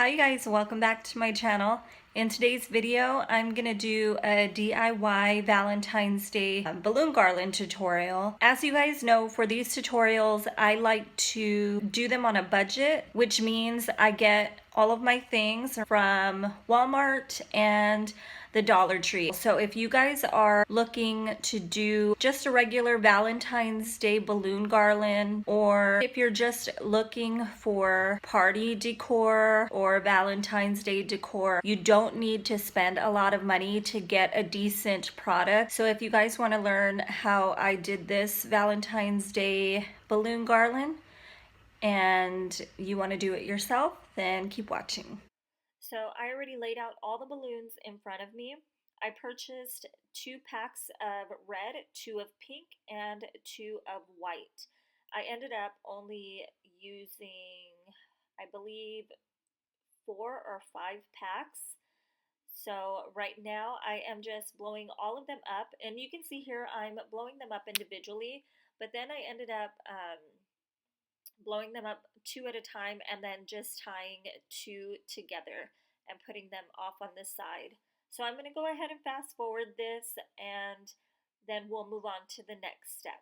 Hi you guys, welcome back to my channel. In today's video, I'm gonna do a DIY Valentine's Day balloon garland tutorial. As you guys know, for these tutorials, I like to do them on a budget, which means I get all of my things from Walmart and the Dollar Tree. So if you guys are looking to do just a regular Valentine's Day balloon garland, or if you're just looking for party decor or Valentine's Day decor, you don't need to spend a lot of money to get a decent product. So if you guys want to learn how I did this Valentine's Day balloon garland and you want to do it yourself, then keep watching. So I already laid out all the balloons in front of me. I purchased 2 packs of red, 2 of pink, and 2 of white. I ended up only using, I believe, 4 or 5 packs. So right now I am just blowing all of them up, and you can see here I'm blowing them up individually, but then I ended up blowing them up 2 at a time and then just tying 2 together and putting them off on the side. So I'm going to go ahead and fast forward this, and then we'll move on to the next step.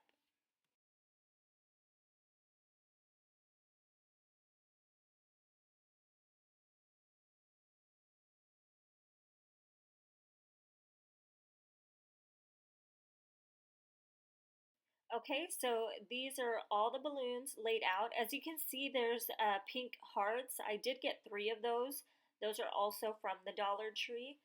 Okay, so these are all the balloons laid out. As you can see, there's pink hearts. I did get 3 of those. Those are also from the Dollar Tree.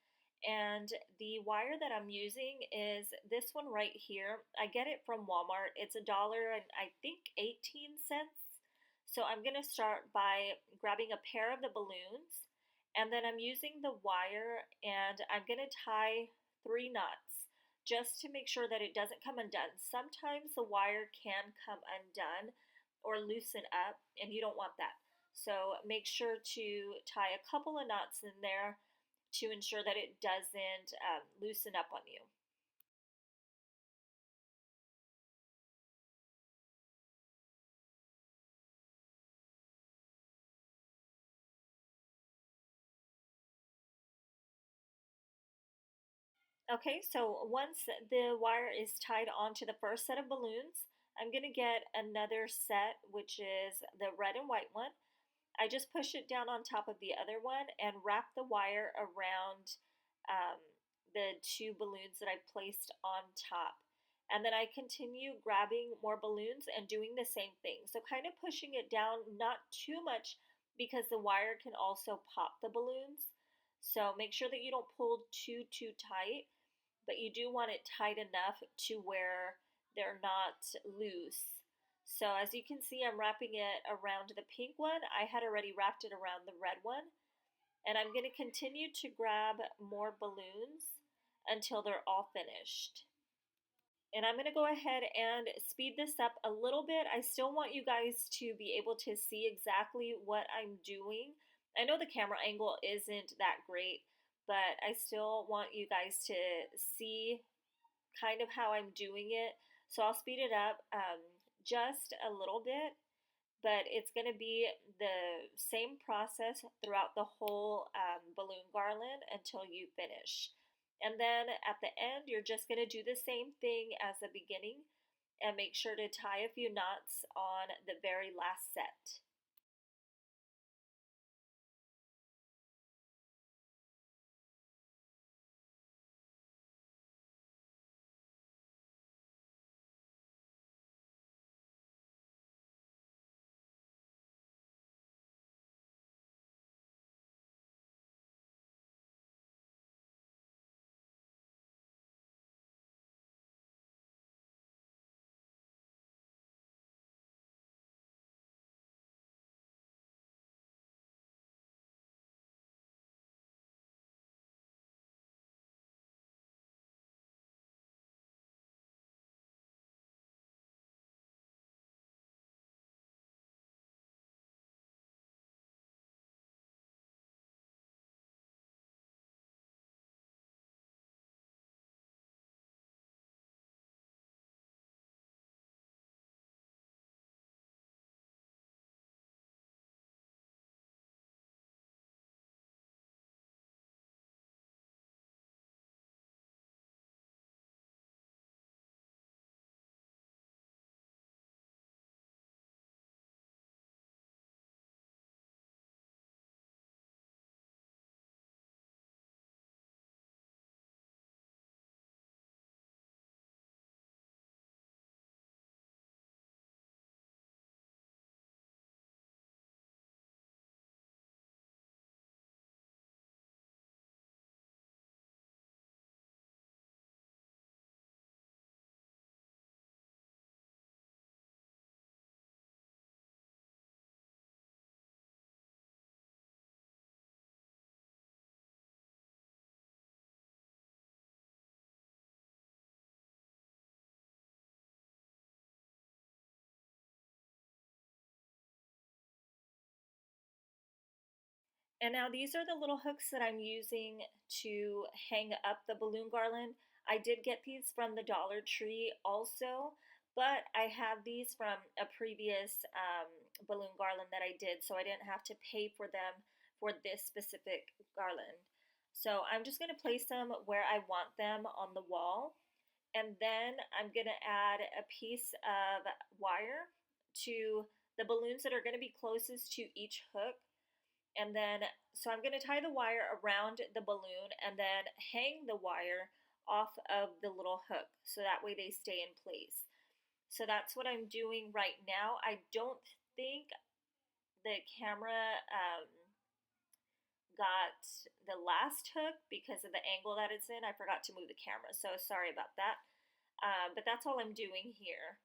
And the wire that I'm using is this one right here. I get it from Walmart. It's $1 and I think 18 cents. So I'm going to start by grabbing a pair of the balloons, and then I'm using the wire, and I'm going to tie 3 knots just to make sure that it doesn't come undone. Sometimes the wire can come undone or loosen up, and you don't want that. So make sure to tie a couple of knots in there to ensure that it doesn't loosen up on you. Okay, so once the wire is tied onto the first set of balloons, I'm going to get another set, which is the red and white one. I just push it down on top of the other one and wrap the wire around um, the 2 balloons that I placed on top. And then I continue grabbing more balloons and doing the same thing. So kind of pushing it down, not too much, because the wire can also pop the balloons. So make sure that you don't pull too tight, but you do want it tight enough to where they're not loose. So as you can see, I'm wrapping it around the pink one. I had already wrapped it around the red one. And I'm going to continue to grab more balloons until they're all finished. And I'm going to go ahead and speed this up a little bit. I still want you guys to be able to see exactly what I'm doing. I know the camera angle isn't that great, but I still want you guys to see kind of how I'm doing it. So I'll speed it up just a little bit, but it's going to be the same process throughout the whole balloon garland until you finish. And then at the end, you're just going to do the same thing as the beginning and make sure to tie a few knots on the very last set. And now these are the little hooks that I'm using to hang up the balloon garland. I did get these from the Dollar Tree also, but I have these from a previous balloon garland that I did, so I didn't have to pay for them for this specific garland. So I'm just going to place them where I want them on the wall, and then I'm going to add a piece of wire to the balloons that are going to be closest to each hook. And then, so I'm going to tie the wire around the balloon and then hang the wire off of the little hook so that way they stay in place. So that's what I'm doing right now. I don't think the camera got the last hook because of the angle that it's in. I forgot to move the camera, so sorry about that. But that's all I'm doing here.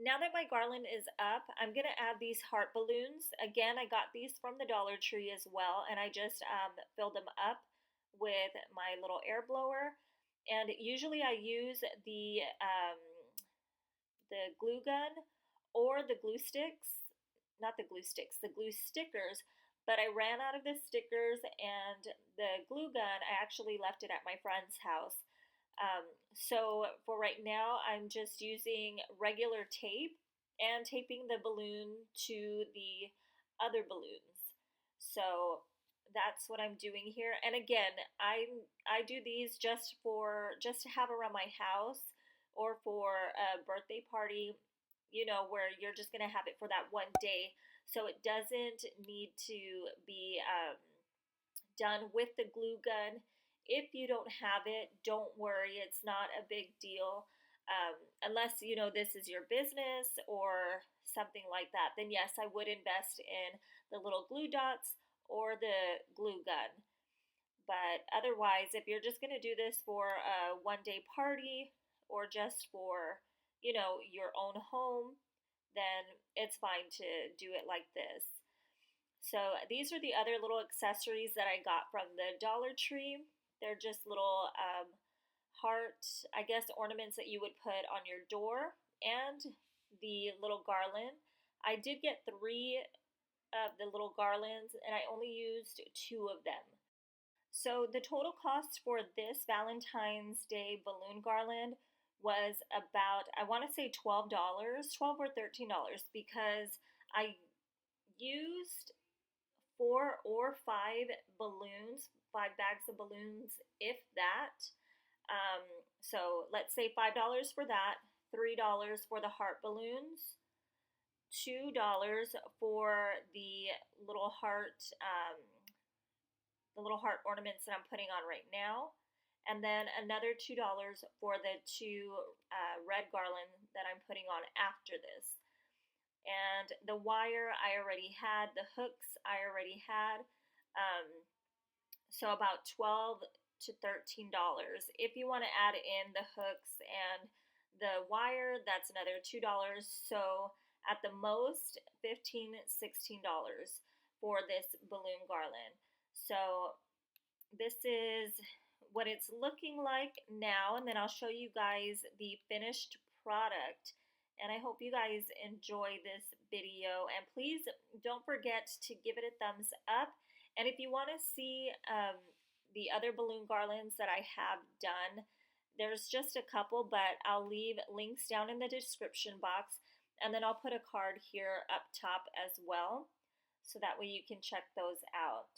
Now that my garland is up, I'm going to add these heart balloons. Again, I got these from the Dollar Tree as well, and I just filled them up with my little air blower. And usually I use the glue gun or the glue sticks, not the glue sticks, the glue stickers. But I ran out of the stickers and the glue gun, I actually left it at my friend's house. So for right now, I'm just using regular tape and taping the balloon to the other balloons. So that's what I'm doing here. And again, I do these just to have around my house or for a birthday party, where you're just gonna have it for that one day. So it doesn't need to be done with the glue gun. If you don't have it, don't worry, it's not a big deal. Unless this is your business or something like that, then yes, I would invest in the little glue dots or the glue gun. But otherwise, if you're just going to do this for a one day party or just for, your own home, then it's fine to do it like this. So these are the other little accessories that I got from the Dollar Tree. They're just little heart, I guess, ornaments that you would put on your door and the little garland. I did get three of the little garlands and I only used two of them. So the total cost for this Valentine's Day balloon garland was about, I want to say $12, 12 or $13, because I used four or five balloons, 5 bags of balloons, if that. Um, so let's say $5 for that, $3 for the heart balloons, $2 for the little heart ornaments that I'm putting on right now, and then another $2 for the two red garland that I'm putting on after this. And the wire I already had, the hooks I already had. Um, so about $12 to $13. If you want to add in the hooks and the wire, that's another $2. So at the most, $15 to $16 for this balloon garland. So this is what it's looking like now, and then I'll show you guys the finished product. And I hope you guys enjoy this video, and please don't forget to give it a thumbs up. And if you want to see the other balloon garlands that I have done, there's just a couple, but I'll leave links down in the description box, and then I'll put a card here up top as well, so that way you can check those out.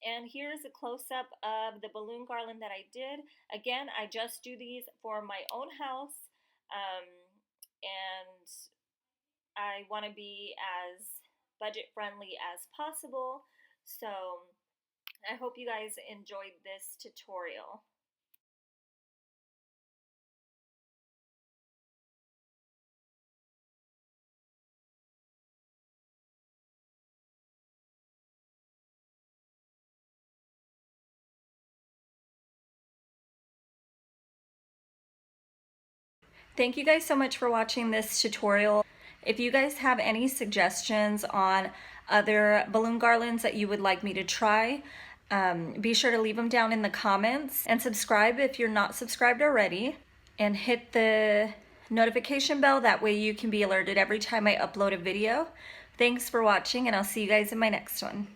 And here's a close-up of the balloon garland that I did. Again, I just do these for my own house, and I want to be as budget friendly as possible. So I hope you guys enjoyed this tutorial. Thank you guys so much for watching this tutorial. If you guys have any suggestions on other balloon garlands that you would like me to try, be sure to leave them down in the comments, and subscribe if you're not subscribed already, and hit the notification bell. That way you can be alerted every time I upload a video. Thanks for watching, and I'll see you guys in my next one.